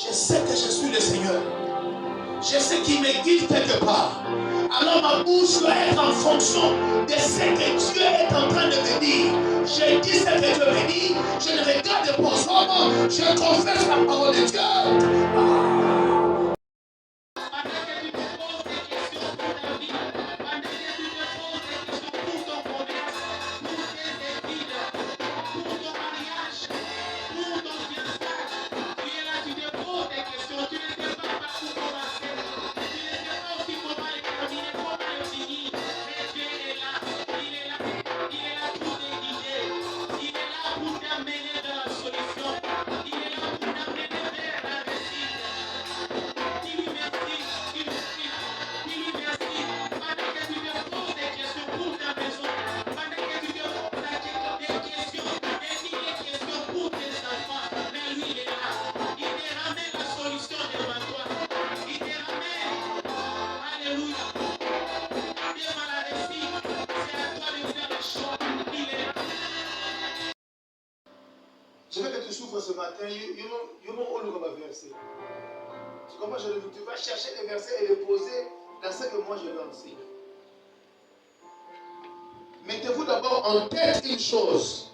Je sais que je suis le Seigneur. Je sais qu'il me guide quelque part. Alors ma bouche doit être en fonction de ce que Dieu est en train de me dire. Je dis ce que Dieu me dit. Je ne regarde pas aux hommes. Je confesse la parole de Dieu. Je veux que tu souffres ce matin. Tu comprends? Tu vas chercher les versets et les poser dans ce que moi je vais enseigner. Mettez-vous d'abord en tête une chose.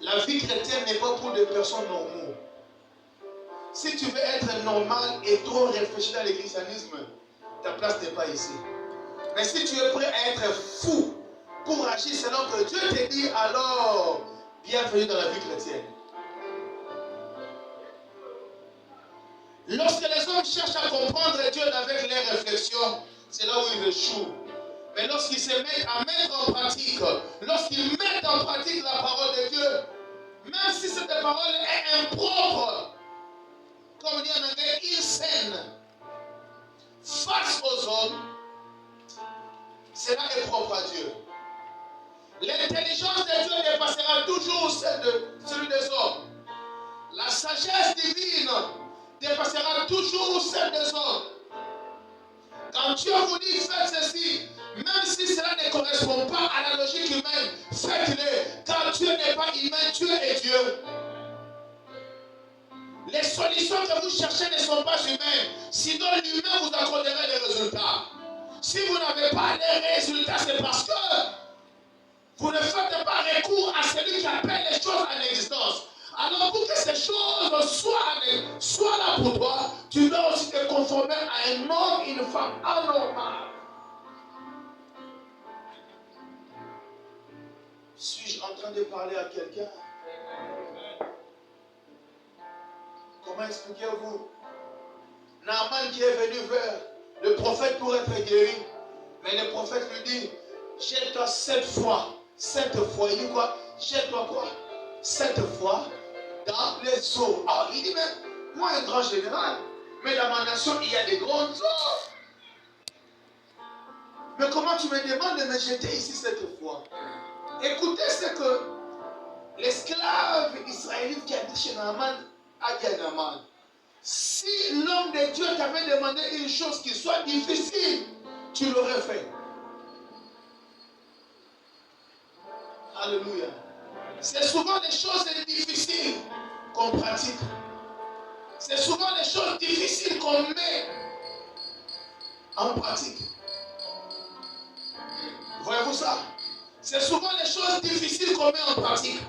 La vie chrétienne n'est pas pour des personnes normaux. Si tu veux être normal et trop réfléchir dans le christianisme, ta place n'est pas ici. Mais si tu es prêt à être fou pour agir selon que Dieu te dit, alors bienvenue dans la vie chrétienne. Lorsque les hommes cherchent à comprendre Dieu avec leurs réflexions, c'est là où ils échouent. Mais lorsqu'ils se mettent à mettre en pratique, lorsqu'ils mettent en pratique la parole de Dieu, même si cette parole est impropre, comme on dit en anglais, insane, face aux hommes, cela est propre à Dieu. L'intelligence de Dieu dépassera toujours celui des hommes. La sagesse divine dépassera toujours celle des hommes. Quand Dieu vous dit faites ceci, même si cela ne correspond pas à la logique humaine, faites-le. Car Dieu n'est pas humain, Dieu est Dieu. Les solutions que vous cherchez ne sont pas humaines. Sinon l'humain vous accorderait les résultats. Si vous n'avez pas les résultats, c'est parce que vous ne faites pas recours à celui qui appelle les choses à l'existence. Alors pour que ces choses soient là pour toi, tu dois aussi te conformer à un homme, une femme anormale. Suis-je en train de parler à quelqu'un? Comment expliquez-vous? Naaman qui est venu vers le prophète pour être guéri. Mais le prophète lui dit, jette-toi 7 fois. 7 fois. Il dit quoi? Jette-toi quoi? 7 fois dans les eaux. Alors il dit, mais moi un grand général, mais dans ma nation il y a des grandes eaux. Mais comment tu me demandes de me jeter ici 7 fois? Écoutez ce que l'esclave israélite qui habite chez Naaman a dit à Naaman. Si l'homme de Dieu t'avait demandé une chose qui soit difficile, tu l'aurais fait. Alléluia. C'est souvent des choses difficiles qu'on pratique. C'est souvent des choses difficiles qu'on met en pratique. Voyez-vous ça? C'est souvent des choses difficiles qu'on met en pratique.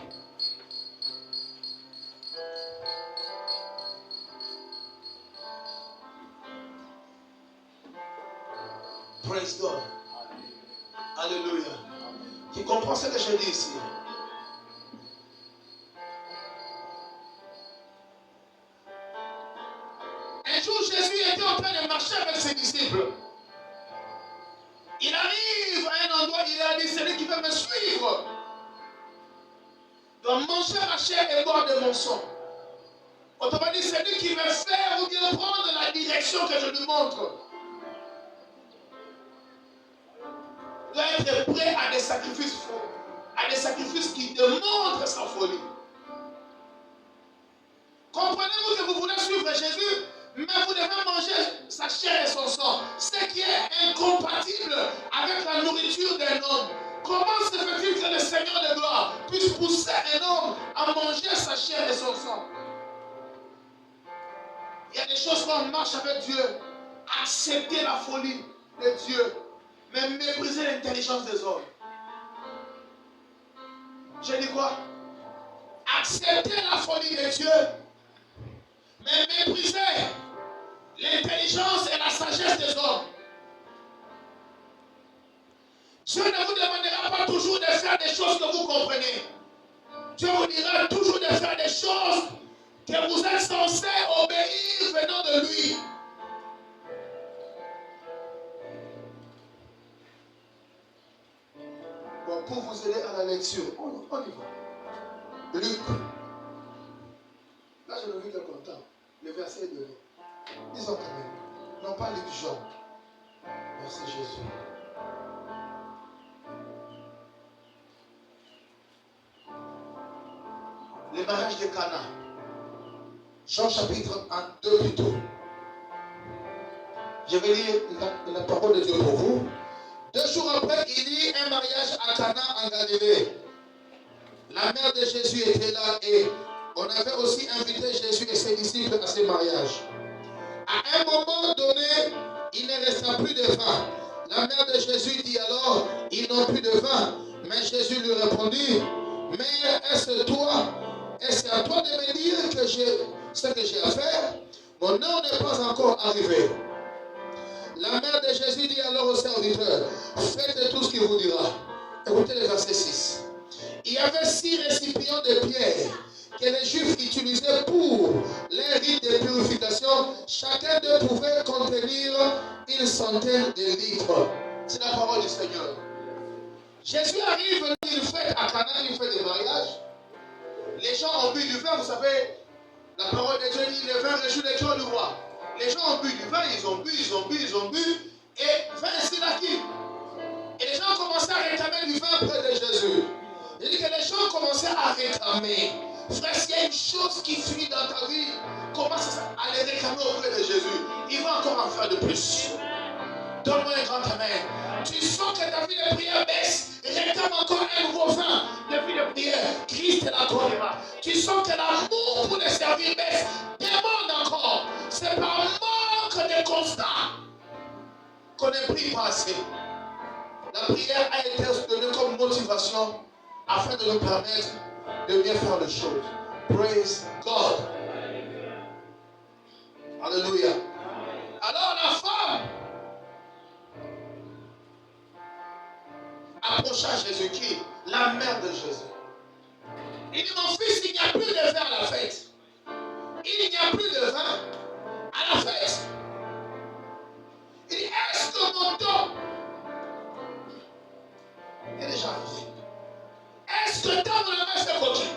Praise God. Alléluia. Tu comprends ce que je dis ici? Un jour, Jésus était en train de marcher avec ses disciples. Il arrive à un endroit, il a dit, celui qui veut me suivre doit manger ma chair et boire de mon sang. Autrement dit, celui qui veut faire ou bien prendre la direction que je lui montre doit être prêt à des sacrifices faux, à des sacrifices qui démontrent sa folie. Comprenez-vous que vous voulez suivre Jésus, mais vous devez manger sa chair et son sang, ce qui est incompatible avec la nourriture d'un homme. Comment se fait-il que le Seigneur de gloire puisse pousser un homme à manger sa chair et son sang? des choses quand on marche avec Dieu. Accepter la folie de Dieu, mais mépriser l'intelligence des hommes. Je dis quoi? Accepter la folie de Dieu, mais mépriser l'intelligence et la sagesse des hommes. Dieu ne vous demandera pas toujours de faire des choses que vous comprenez. Dieu vous dira toujours de faire des choses que vous êtes censés obéir venant de lui. Bon, pour vous aider à la lecture, on y va. Luc. Là, je l'ai vu quelque temps. Le verset est donné. Disons quand même. Non pas Luc, Jean. Merci Jésus. Le mariage de Cana. Jean chapitre 2 plutôt. Je vais lire la parole de Dieu pour vous. 2 jours après, il y eut un mariage à Cana en Galilée. La mère de Jésus était là et on avait aussi invité Jésus et ses disciples à ce mariage. À un moment donné, il ne resta plus de vin. La mère de Jésus dit alors, ils n'ont plus de vin. Mais Jésus lui répondit, Mère, est-ce à toi de me dire que ce que j'ai à faire? Mon heure n'est pas encore arrivée. La mère de Jésus dit alors au serviteur, faites tout ce qu'il vous dira. Écoutez le verset 6. Il y avait 6 récipients de pierre que les Juifs utilisaient pour les rites de purification. Chacun d'eux pouvait contenir 100 de litres. C'est la parole du Seigneur. Jésus arrive à une fête à Cana, une fête de mariage. Les gens ont bu du vin, vous savez, la parole de Dieu dit, le vin réjouit le cœur du roi. Les gens ont bu du vin, ils ont bu, et vin c'est l'acquis. Et les gens commençaient à réclamer du vin près de Jésus. Il dit que les gens commençaient à réclamer. Frère, s'il y a une chose qui finit dans ta vie, commence à les réclamer auprès de Jésus. Il va encore en faire de plus. Donne-moi un grand amen. Tu sens que ta vie de prière baisse. Réclame encore un nouveau vin de vie de prière. Christ est la gloire. Tu sens que l'amour pour le servir baisse. Demande encore. C'est par manque de constat qu'on ne prie pas assez. La prière a été donnée comme motivation afin de nous permettre de bien faire les choses. Praise God. Alléluia. Alors la femme approcha Jésus-Christ, la mère de Jésus. Il dit, mon fils, il n'y a plus de vin à la fête. Il n'y a plus de vin à la fête. Il dit, est-ce que mon temps est déjà arrivé? Est-ce que le temps de la messe est coquille?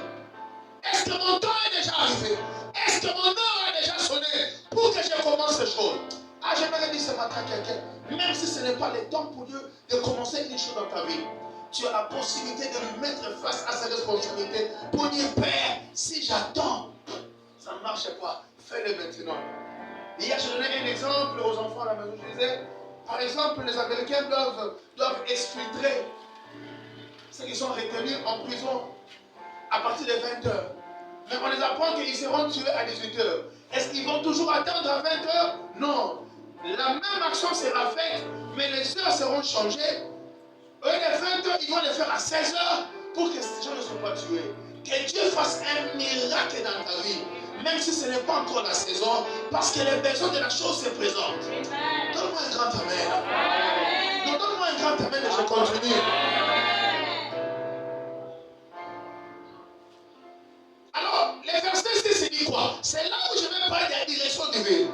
Est-ce que mon temps est déjà arrivé? Est-ce que mon heure a déjà sonné pour que je commence les choses? Ah, j'aimerais dire ce matin à quelqu'un, même si ce n'est pas le temps pour Dieu de commencer une chose dans ta vie, tu as la possibilité de lui mettre face à ses responsabilités pour dire, Père, si j'attends, ça ne marche pas, fais-le maintenant. Hier, je donnais un exemple aux enfants à la maison. Je disais, par exemple, les Américains doivent exfiltrer ceux qui sont retenus en prison à partir de 20 heures. Mais on les apprend qu'ils seront tués à 18 heures. Est-ce qu'ils vont toujours attendre à 20 heures? Non. La même action sera faite, mais les heures seront changées. Eux, les 20 heures, ils vont les faire à 16 heures pour que ces gens ne soient pas tués. Que Dieu fasse un miracle dans ta vie, même si ce n'est pas encore la saison, parce que les besoins de la chose se présentent. Donne-moi un grand amen. Non, donne-moi un grand amen et je continue. Alors, les versets 6 dit quoi? C'est là où je vais parler de la direction divine.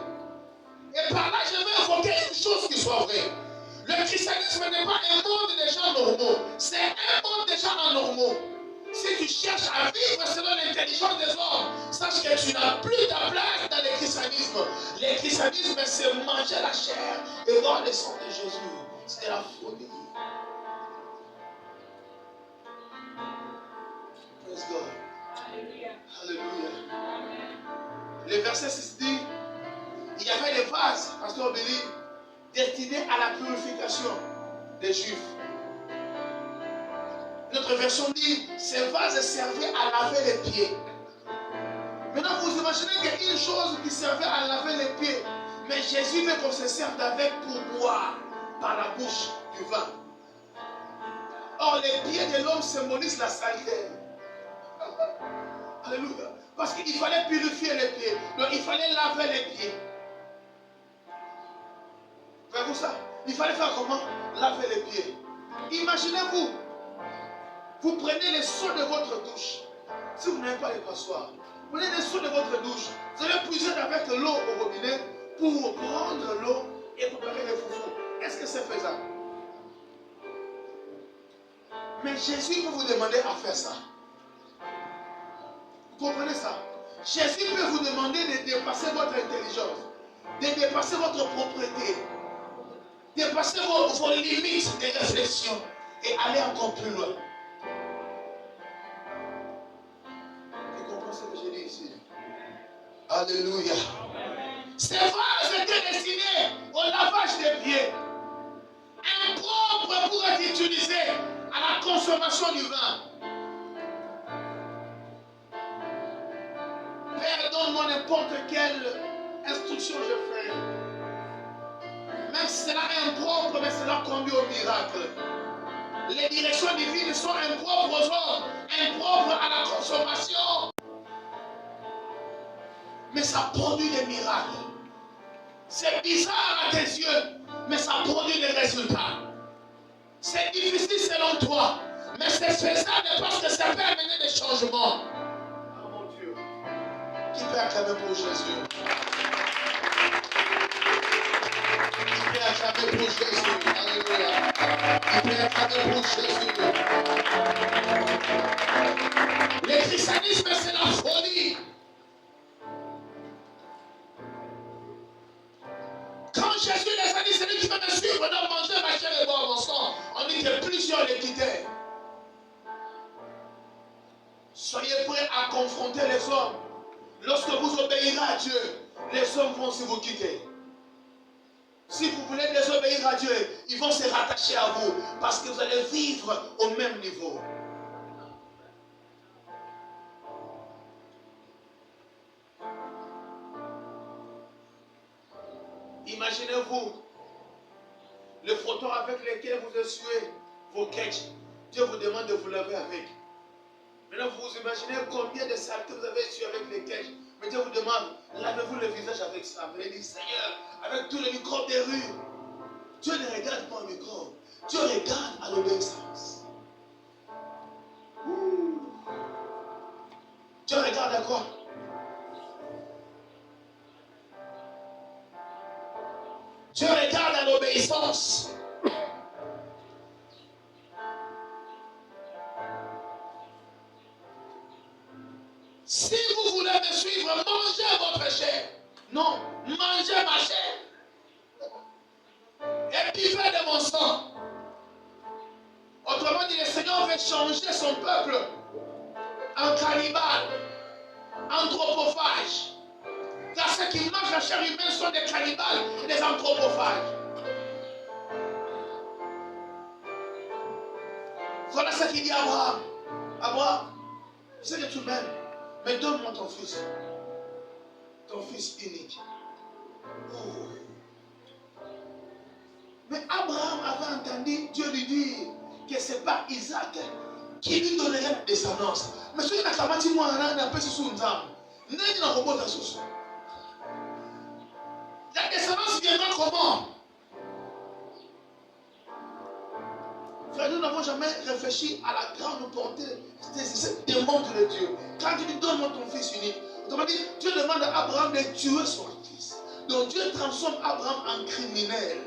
Et par là, je vais évoquer une chose qui soit vraie. Le christianisme n'est pas un monde des gens normaux. C'est un monde des gens anormaux. Si tu cherches à vivre selon l'intelligence des hommes, sache que tu n'as plus ta place dans le christianisme. Le christianisme, c'est manger la chair et boire le sang de Jésus. C'est la folie. Praise God. Alléluia. Alléluia. Le verset 6 dit, il y avait des vases, pasteur Obéli, destinés à la purification des Juifs. Notre version dit, ces vases servaient à laver les pieds. Maintenant, vous imaginez qu'il y a une chose qui servait à laver les pieds. Mais Jésus veut qu'on se serve d'avec pour boire par la bouche du vin. Or, les pieds de l'homme symbolisent la saleté. Alléluia. Parce qu'il fallait purifier les pieds. Donc, il fallait laver les pieds. Voyez-vous ça? Il fallait faire comment? Laver les pieds. Imaginez-vous, vous prenez les seaux de votre douche. Si vous n'avez pas les passoires, prenez les seaux de votre douche. Vous allez puiser avec l'eau au robinet pour prendre l'eau et préparer les foufous. Est-ce que c'est faisable? Mais Jésus peut vous demander à faire ça. Vous comprenez ça? Jésus peut vous demander de dépasser votre intelligence, de dépasser votre propriété, dépasser vos limites de réflexion et aller encore plus loin. Tu comprends ce que j'ai dit ici? Alléluia. Ces vases étaient destinés au lavage des pieds, impropres pour être utilisés à la consommation du vin. Père, donne-moi n'importe quelle instruction je fais. Même si cela est impropre, mais cela conduit au miracle. Les directions divines sont impropres aux hommes, impropres à la consommation. Mais ça produit des miracles. C'est bizarre à tes yeux, mais ça produit des résultats. C'est difficile selon toi, mais c'est faisable parce que ça peut amener des changements. Oh mon Dieu. Qui peut acclamer pour Jésus? Qui peut acclamer pour Jésus? Alléluia. Qui peut acclamer pour Jésus? Le christianisme, c'est la folie. Quand Jésus les a dit, c'est lui qui va me suivre, non, manger ma chair et boire mon sang. On dit que plusieurs les quittaient. Soyez prêts à confronter les hommes. Lorsque vous obéirez à Dieu, les hommes vont aussi vous quitter. Si vous voulez désobéir à Dieu, ils vont se rattacher à vous parce que vous allez vivre au même niveau. Imaginez-vous le frottoir avec lequel vous essuyez vos ketchs. Dieu vous demande de vous laver avec. Maintenant, vous imaginez combien de saletés vous avez essuyé avec les ketchs. Mais Dieu vous demande, lavez-vous le visage avec ça. Vous allez dire, Seigneur, avec tous les microbes des rues. Dieu ne regarde pas aux microbes. Dieu regarde à l'obéissance. Dieu regarde à quoi? Dieu regarde à l'obéissance. Si vous voulez me suivre, mangez votre chair. Non, mangez ma chair. Et buvez de mon sang. Autrement dit, le Seigneur veut changer son peuple en cannibale, anthropophage. Car ceux qui mangent la chair humaine sont des cannibales et des anthropophages. Voilà ce qu'il dit à Abraham. Abraham, je sais que tu m'aimes, mais donne-moi ton fils unique. Oh. Mais Abraham avait entendu Dieu lui dire que ce n'est pas Isaac qui lui donnerait la descendance. Mais ce qui n'a pas dit, moi, on a un peu sous une âme. La descendance viendra comment? Frère, nous n'avons jamais réfléchi à la grande portée de cette demande de Dieu. Quand il dit donne-moi ton fils unique, autrement dit, Dieu demande à Abraham de tuer son fils. Donc Dieu transforme Abraham en criminel.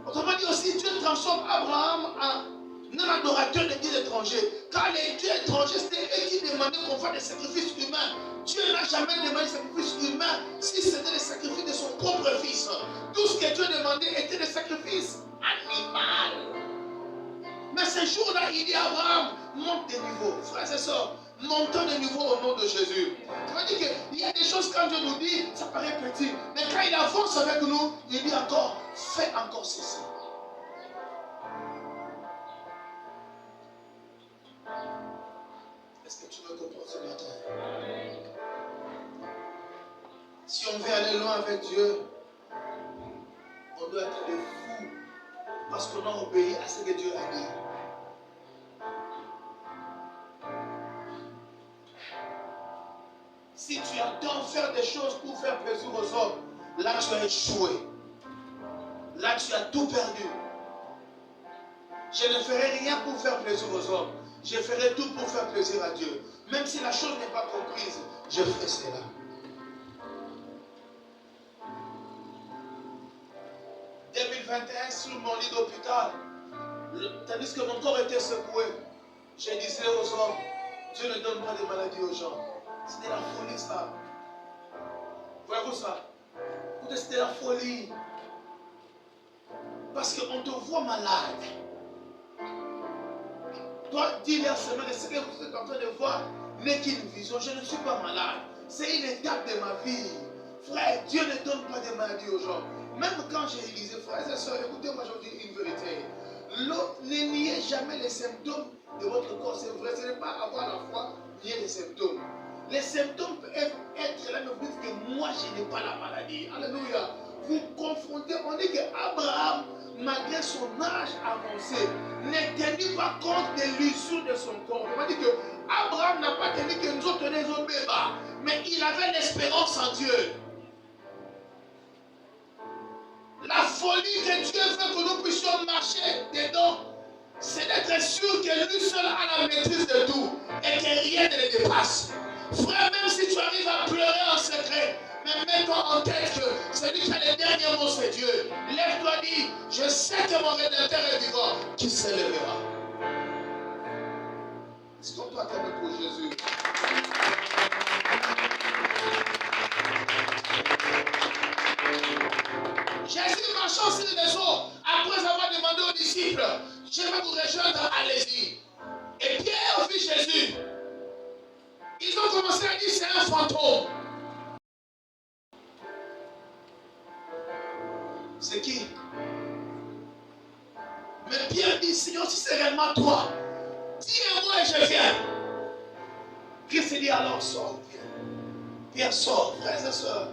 Autrement dit aussi, Dieu transforme Abraham en un adorateur de dieux étrangers. Car les dieux étrangers, c'était eux qui demandaient qu'on fasse des sacrifices humains. Dieu n'a jamais demandé des sacrifices humains si c'était les sacrifices de son propre fils. Tout ce que Dieu demandait était des sacrifices animaux. Mais ce jour-là, il dit à Abraham, monte de niveau. Frères et sœurs, montons de niveau au nom de Jésus. Ça veut dire qu'il y a des choses quand Dieu nous dit, ça paraît petit. Mais quand il avance avec nous, il dit encore, fais encore ceci. Est-ce que tu Je comprends ce matin. Si on veut aller loin avec Dieu, on doit être des fous parce qu'on a obéi à ce que Dieu a dit. Si tu attends faire des choses pour faire plaisir aux hommes, là tu as échoué. Là tu as tout perdu. Je ne ferai rien pour faire plaisir aux hommes. Je ferai tout pour faire plaisir à Dieu. Même si la chose n'est pas comprise, je ferai cela. En 2021, sur mon lit d'hôpital, tandis que mon corps était secoué, je disais aux hommes, Dieu ne donne pas de maladies aux gens. C'était la folie ça. Voyez-vous ça? Écoutez, c'était la folie. Parce qu'on te voit malade. Toi, dis la semaine, ce que vous êtes en train de voir n'est qu'une vision. Je ne suis pas malade. C'est une étape de ma vie. Frère, Dieu ne donne pas de maladies aux gens. Même quand j'ai élisé, frères et sœurs, écoutez-moi, je vous dis une vérité. Ne niez jamais les symptômes de votre corps. C'est vrai, ce n'est pas avoir la foi, nier les symptômes. Les symptômes peuvent être là, mais vous dites que moi, je n'ai pas la maladie. Alléluia. Vous confrontez, on dit qu'Abraham, malgré son âge avancé, ne tenait pas compte de l'usure de son corps. On dit que Abraham n'a pas tenu que nous autres les autres bébés, mais il avait l'espérance en Dieu. La folie que Dieu veut que nous puissions marcher dedans, c'est d'être sûr que lui seul a la maîtrise de tout et que rien ne le dépasse. Frère, même si tu arrives à pleurer en secret, mais mets-toi en tête que celui qui a les derniers mots, c'est Dieu. Lève-toi, dis, je sais que mon Rédempteur est vivant, qui s'élèvera. Est-ce qu'on peut attendre pour Jésus? Jésus marchant sur les eaux, après avoir demandé aux disciples, je vais vous rejoindre, allez-y. Et Pierre vit Jésus. Ils ont commencé à dire c'est un fantôme. C'est qui? Mais Pierre dit, Seigneur, si c'est réellement toi, dis-moi et je viens. Christ dit alors sors, viens. Pierre sort, frères et sœurs.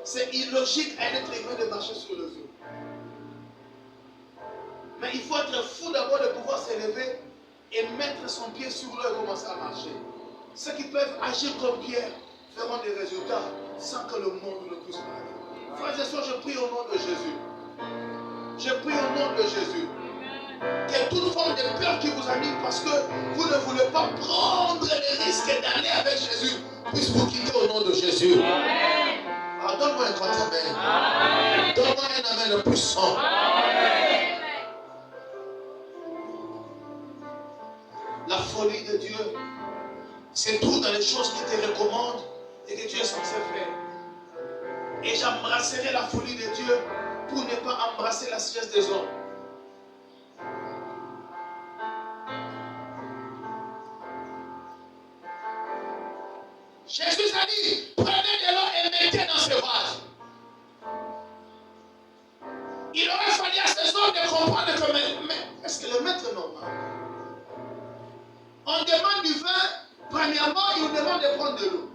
C'est illogique à un être humain de marcher sur les eaux. Mais il faut être fou d'abord de pouvoir s'élever et mettre son pied sur l'eau et commencer à marcher. Ceux qui peuvent agir comme Pierre feront des résultats sans que le monde ne puisse parler. Frères et sœurs, je prie au nom de Jésus. Je prie au nom de Jésus. Que toute forme de peur qui vous anime parce que vous ne voulez pas prendre le risque d'aller avec Jésus puisse vous quitter au nom de Jésus. Ah, donne-moi un grand amen. Donne-moi un amen puissant. La folie de Dieu, c'est tout dans les choses qu'il te recommande et que tu es censé faire. Et j'embrasserai la folie de Dieu pour ne pas embrasser la sagesse des hommes. Jésus a dit, prenez de l'eau et mettez dans ce vase. Il aurait fallu à ces hommes de comprendre que, mais est-ce que le maître est normal? On demande du vin, premièrement, il nous demande de prendre de l'eau.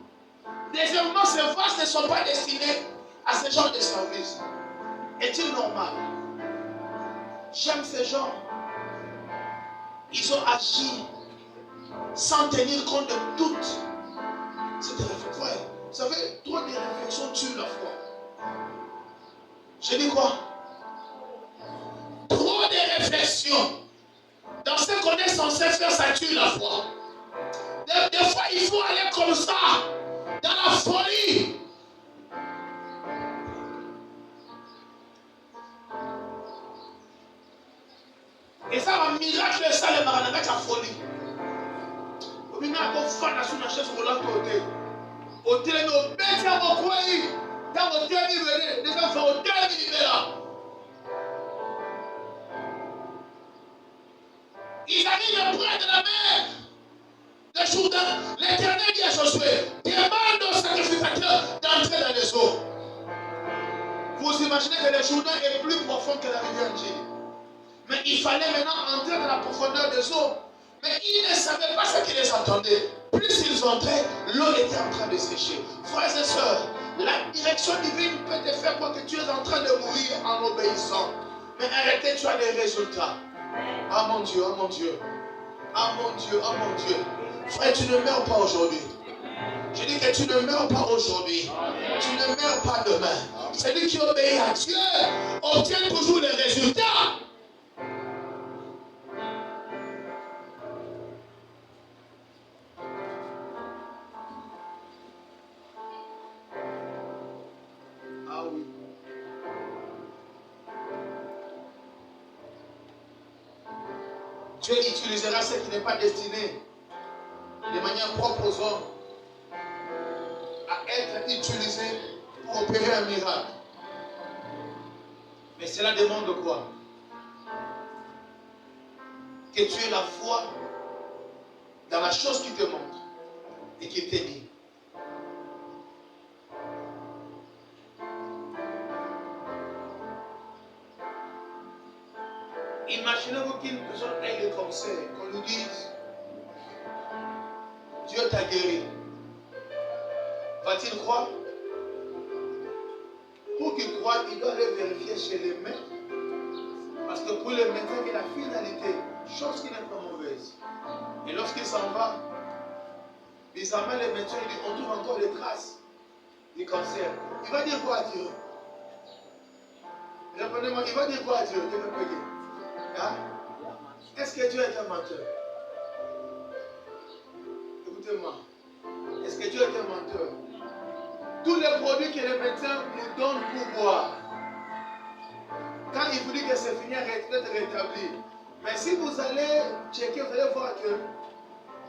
Deuxièmement, ces vases ne sont pas destinés à ce genre de service. Est-il normal? J'aime ces gens. Ils ont agi sans tenir compte de toutes ces réflexions. Ouais, vous savez, trop de réflexions tuent la foi. Je dis quoi? Trop de réflexions dans ce qu'on est censé faire, ça tue la foi. Des fois, il faut aller comme ça, dans la folie. Et ça va miracle, ça, le marathon avec la folie. Au milieu, on va faire la chaise volante au thé. Au thé, on bête à mon coin. Dans mon thé, il venait. Les gens font au thé, il venait là. Ils arrivent près de la mer de Jourdain. L'Éternel dit à Josué, demande au sacrificateur d'entrer dans les eaux. Vous imaginez que le Jourdain est plus profond que la rivière Nil. Mais il fallait maintenant entrer dans la profondeur des eaux. Mais il ne savait pas ce qui les attendait, plus ils entraient, l'eau était en train de sécher. Frères et sœurs, la direction divine peut te faire croire que tu es en train de mourir en obéissant. Mais arrêtez, tu as des résultats. Ah mon Dieu, ah mon Dieu. Ah mon Dieu, ah mon Dieu. Frère, tu ne meurs pas aujourd'hui. Je dis que tu ne meurs pas aujourd'hui. Tu ne meurs pas demain. Celui qui obéit à Dieu obtient toujours les résultats. Ah oui. Dieu utilisera ce qui n'est pas destiné de manière propre aux hommes à être utilisé pour opérer un miracle. Mais cela demande quoi? Que tu aies la foi dans la chose qui te montre et qui t'est dit. Imaginez-vous qu'une personne ait le cancer, qu'on nous dise Dieu t'a guéri. Va-t-il croire? Pour qu'il croie, il doit aller vérifier chez les médecins. Parce que pour les médecins, il y a la finalité, chose qui n'est pas mauvaise. Et lorsqu'il s'en va, bizarrement les médecins disent on trouve encore les traces du cancer. Il va dire quoi à Dieu? Répondez-moi, il va dire quoi à Dieu? Hein? Est-ce que Dieu est un menteur? Écoutez-moi. Est-ce que Dieu est un menteur? Tous les produits que les médecins nous donnent pour boire, quand il vous dit que c'est fini, d'être rétabli. Mais si vous allez checker, vous allez voir que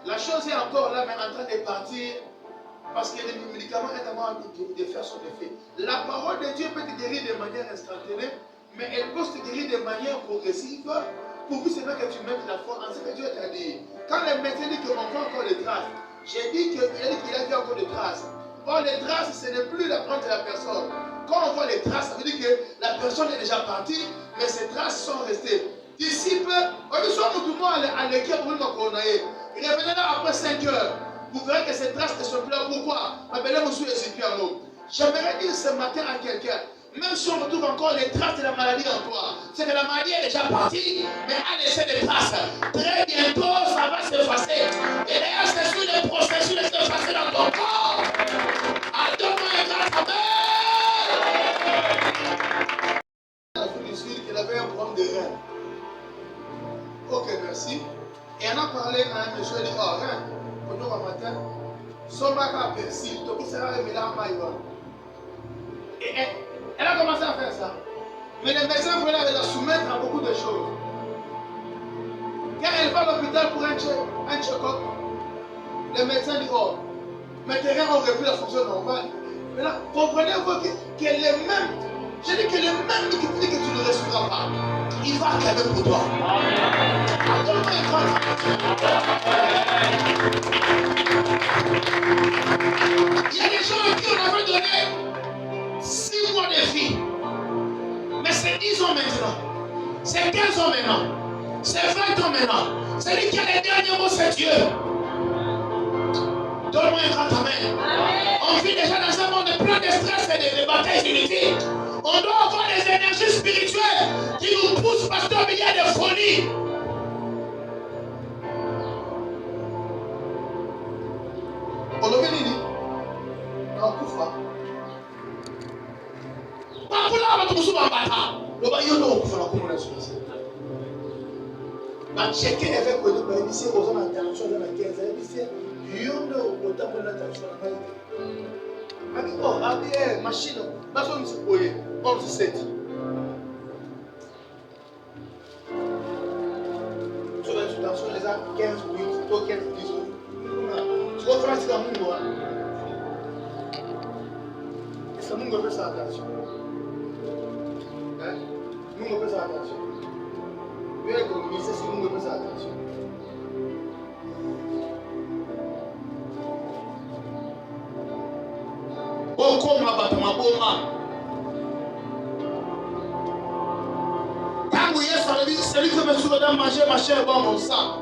la chose est encore là, mais en train de partir, parce que les médicaments sont en train de faire son effet. La parole de Dieu peut te guérir de manière instantanée, mais elle peut te guérir de manière progressive, pourvu seulement que tu mettes la foi en ce que Dieu t'a dit. Quand les médecins disent qu'on voit encore des traces, j'ai dit qu'il a vu encore des traces. Or, les traces, ce n'est plus l'apprendre de la personne. Quand on voit les traces, ça veut dire que la personne est déjà partie, mais ces traces sont restées. Disciples, on soit tout le monde à l'équipe pour nous connaître. Revenez là après 5 heures. Vous verrez que ces traces ne sont plus là. Pourquoi? J'aimerais dire ce matin à quelqu'un, même si on retrouve encore les traces de la maladie en toi, c'est que la maladie est déjà partie, mais elle laissé des traces. Très bientôt, ça va s'effacer. Et d'ailleurs, c'est sur les processus de s'effacer dans ton corps. Donne-moi un grand amen. L'Afrique du Sud, il avait un problème de rein. Ok, merci. Et on a parlé à un monsieur, il dit, oh, rein, pour nous, matin, son bac à persil, tu peux faire un mélange maïwa. Et elle a commencé à faire ça. Mais les médecins voulaient la soumettre à beaucoup de choses. Quand elle va à l'hôpital pour un check-up, les médecins disent, oh, mais tes reins ont repris la fonction normale. Mais là, comprenez-vous que les mêmes, je dis que les mêmes qui disent que tu ne recevras pas, il va acclamer pour toi. Donne-moi un grand il y a des gens à qui on avait donné 6 mois de vie. Mais c'est 10 ans maintenant. C'est 15 ans maintenant. C'est 20 ans maintenant. Celui qui a les derniers mots, c'est Dieu. Donne-moi un grand amen. On vit déjà dans un monde plein de stress et de batailles inutiles. On doit avoir des énergies spirituelles qui nous poussent parce qu'il y a des folies. On le met dit. Non, Koufa. Pas pour là, on va tout souffrir en bataille. Le baillon, on Koufa, la commune na checker avec le baillon, ici, aux hommes d'intervention dans la 15 ans, ici. Yondo otamo na tacho na mai. Abi oh abi machine baso nsipoye on set. Tu vas tu t'assois les a 15 minutes, toi 15 minutes. Tu vas faire ça mon moi. Et ça nous fait ça attention. Hein? Nous on fait ça attention. Mais comme il sait si nous on fait ça attention. Comme la bataille, ma bonne. Quand vous êtes celui qui me souhaite manger ma chair dans mon sang,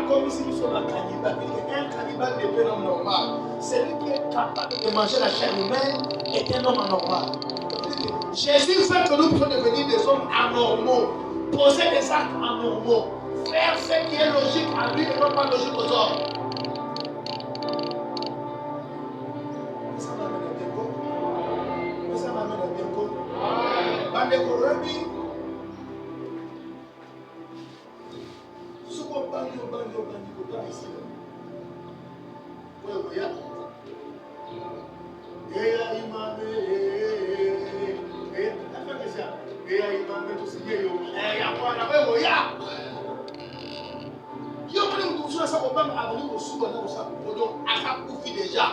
Comme si nous sommes un cannibale. Un cannibale n'est pas un homme normal. Celui qui est capable de manger la chair humaine est un homme anormal. Jésus fait que nous puissions devenir des hommes anormaux, poser des actes anormaux, faire ce qui est logique à lui et non pas logique aux hommes. Ça m'amène à bien compte. Ça m'amène à bien compte. Déjà.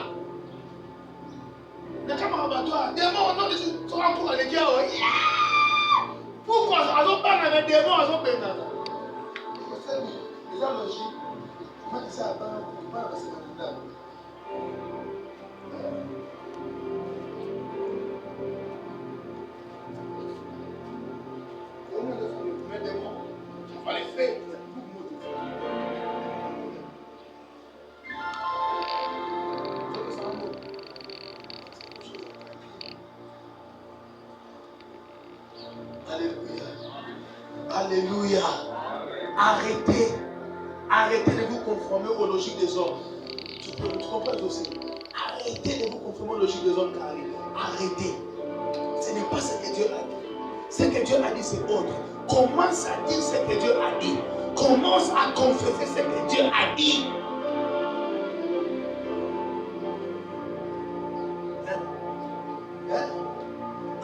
Pourquoi ça n'a pas avec des mots, ça peut être déjà logique. Comment tu sais attendre, pas la sécurité. Comment le faire mettre des mots? On va les faire. Alléluia. Alléluia. Arrêtez de vous conformer aux logiques des hommes. Tu comprends aussi. Arrêtez de vous conformer aux logiques des hommes carrés. Arrêtez. Ce n'est pas ce que Dieu a dit. Ce que Dieu a dit, c'est autre. Commence à dire ce que Dieu a dit. Commence à confesser ce que Dieu a dit.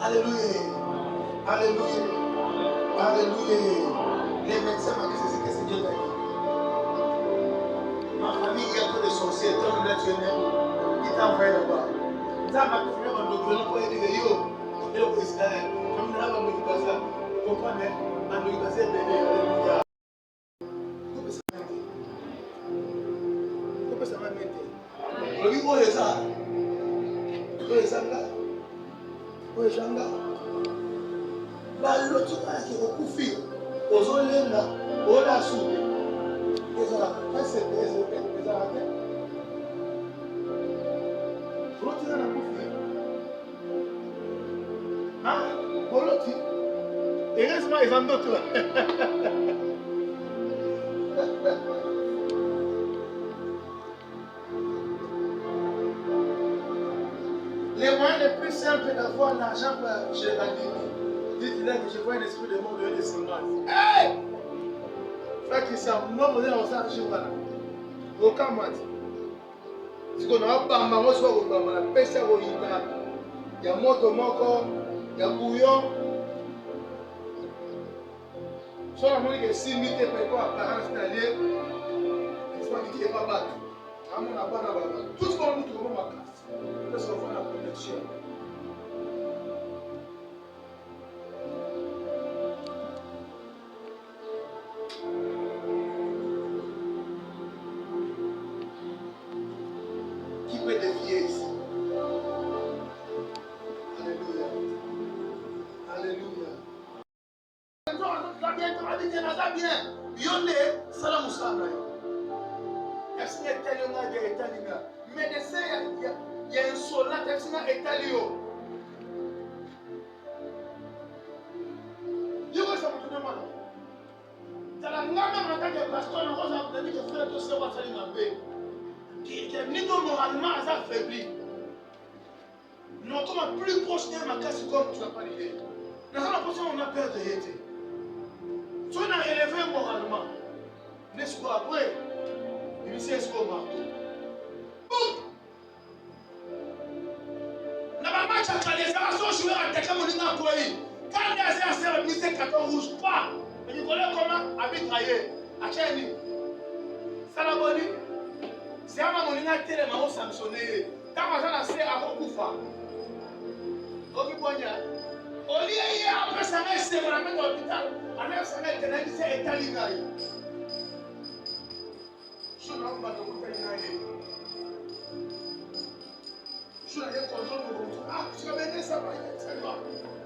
Alléluia. Alléluia. Alléluia. Les médecins m'ont dit c'est ce que Dieu t'a dit. Ma famille, il y a peu de sorciers, tant de naturels. Il t'a envoyé là-bas. Il t'a envoyé un docteur pour aider les yo. Et le président, comme il a un docteur, vous comprenez? Un docteur, c'est bébé. Alléluia. Pourquoi ça m'a mis? Le vivre est ça. Le ça là. Le ça là. L'autre qui est au coup fil. Aux olés là. Aux là sous. C'est les moyens les plus simples d'avoir l'argent chez la Bible. Dites-là que je vois un esprit de mort de descendance. Hey! Fait que ça, non, vous avez un jour là. Aucun mat. Si on a un bamba, on soit au bamba, la pêche au yinga. Il y a moto moko, il y a bouillon. Soit la monnaie qui est simité par quoi, par un installé. Soit qui est pas battu. À mon abonnement, tout ce qu'on nous trouve ma classe. Parce qu'on fait la connexion.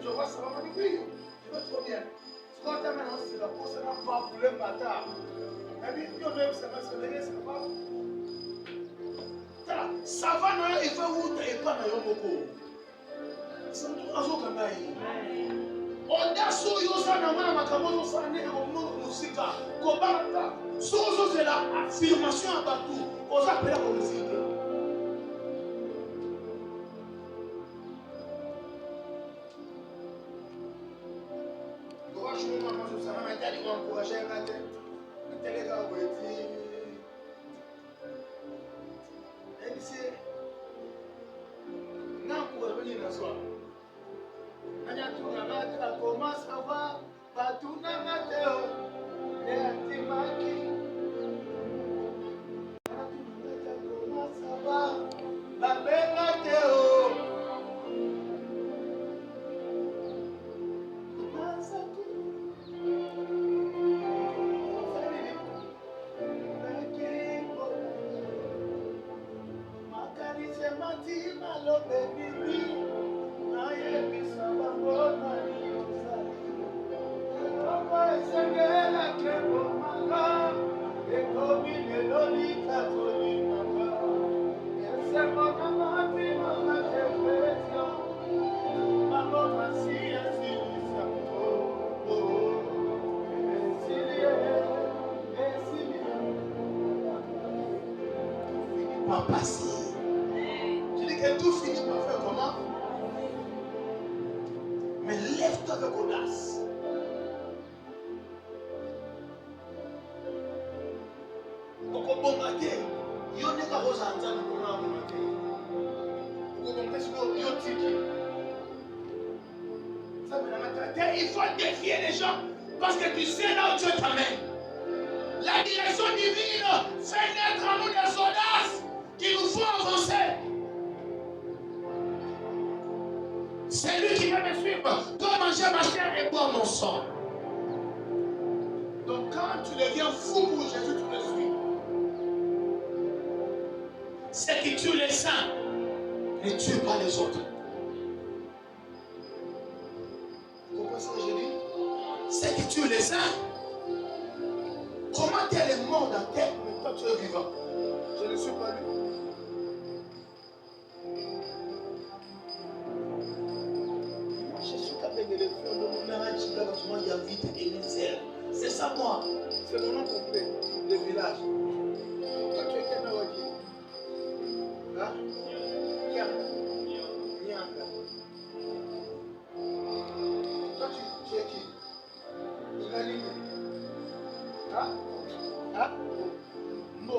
Je vois ça va magnifique. Je vois trop bien. Quand tu as maintenant, c'est la peau, ça va pas pour le bâtard. Ça va, il faut vous et pas beaucoup. C'est un truc comme ça. Audace, yosa na mwana makamoto sane musika. Kobata. Sozo c'est la affirmation à partout. Aux appels à musique. Je vais encourager un matin. Comment ça va? Batuna Mateo, Léatimaki. Comment ça va? Babé Mateo. Passer. Je dis que tout finit par faire comment? Mais lève-toi avec audace. Pour bombarder, il y a des choses à dire pour bombarder. Pour bombarder, il faut défier les gens parce que tu sais là où Dieu t'amène. La direction divine fait naître en nous des audaces qui nous font avancer. C'est lui qui va me suivre. Dois manger ma chair et boire mon sang. Donc quand tu deviens fou pour Jésus, tu le suis. Ce qui tue les saints ne tue pas les autres. Vous comprenez ce que je dis? Ce qui tue les saints. Comment elle est mort dans terre, mais toi tu es vivant? Je ne suis pas lui. C'est ça moi. C'est mon nom complet. Le village. Toi tu es quel nom? Hein? Nyanga. Nyanga. Toi tu es qui? Ilalini. Hein? Hein? Mo.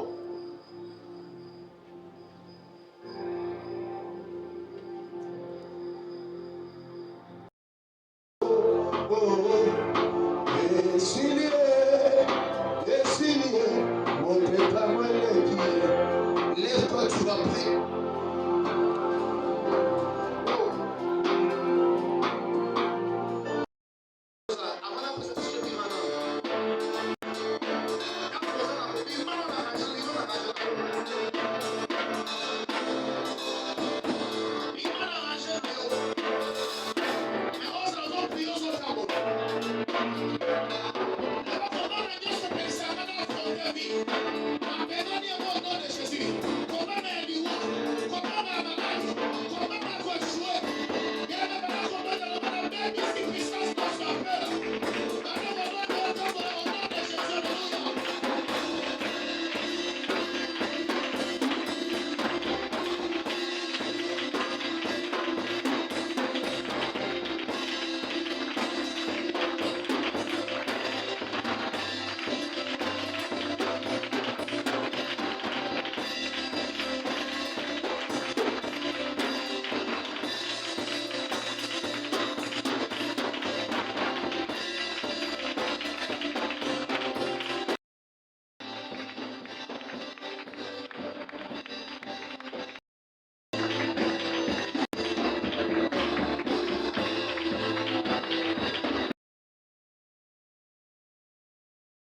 Lève-toi, tu vas prier.